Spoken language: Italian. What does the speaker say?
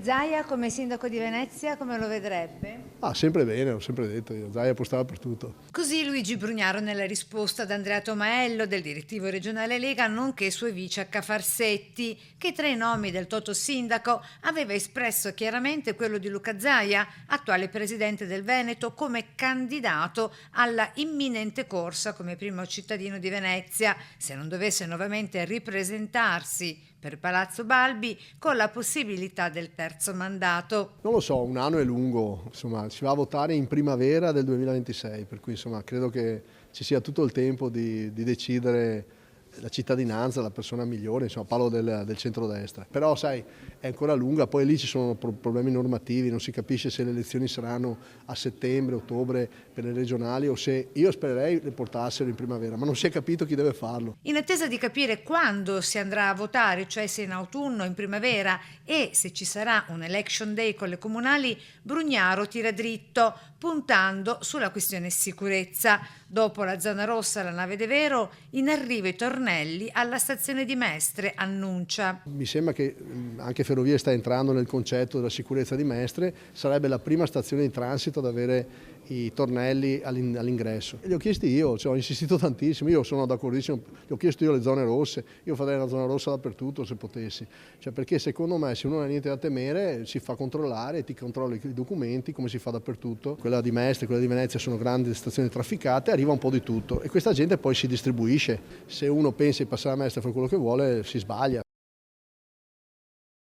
Zaia come sindaco di Venezia come lo vedrebbe? Sempre bene, l'ho sempre detto io, Zaia può stare per tutto. Così Luigi Brugnaro nella risposta ad Andrea Tomaello del direttivo regionale Lega nonché suo vice H. Farsetti, che tra i nomi del toto sindaco aveva espresso chiaramente quello di Luca Zaia, attuale presidente del Veneto, come candidato alla imminente corsa come primo cittadino di Venezia, se non dovesse nuovamente ripresentarsi per Palazzo Balbi con la possibilità del terzo mandato. Non lo so, un anno è lungo, insomma, si va a votare in primavera del 2026, per cui insomma credo che ci sia tutto il tempo di decidere la cittadinanza, la persona migliore, insomma parlo del centrodestra. Però sai, è ancora lunga, poi lì ci sono problemi normativi, non si capisce se le elezioni saranno a settembre, ottobre per le regionali o se io spererei le portassero in primavera, ma non si è capito chi deve farlo. In attesa di capire quando si andrà a votare, cioè se in autunno, in primavera e se ci sarà un election day con le comunali, Brugnaro tira dritto, puntando sulla questione sicurezza. Dopo la zona rossa, la nave De Vero, in arrivo i tornelli alla stazione di Mestre, annuncia. Mi sembra che anche Ferrovie sta entrando nel concetto della sicurezza di Mestre, sarebbe la prima stazione di transito ad avere i tornelli all'ingresso. E li ho chiesti io, cioè, ho insistito tantissimo, io sono d'accordissimo, gli ho chiesto io le zone rosse, io farei una zona rossa dappertutto se potessi, cioè, perché secondo me se uno non ha niente da temere si fa controllare, ti controlli i documenti come si fa dappertutto. Quella di Mestre, quella di Venezia sono grandi stazioni trafficate, arriva un po' di tutto e questa gente poi si distribuisce, se uno pensa di passare a Mestre e fare quello che vuole si sbaglia.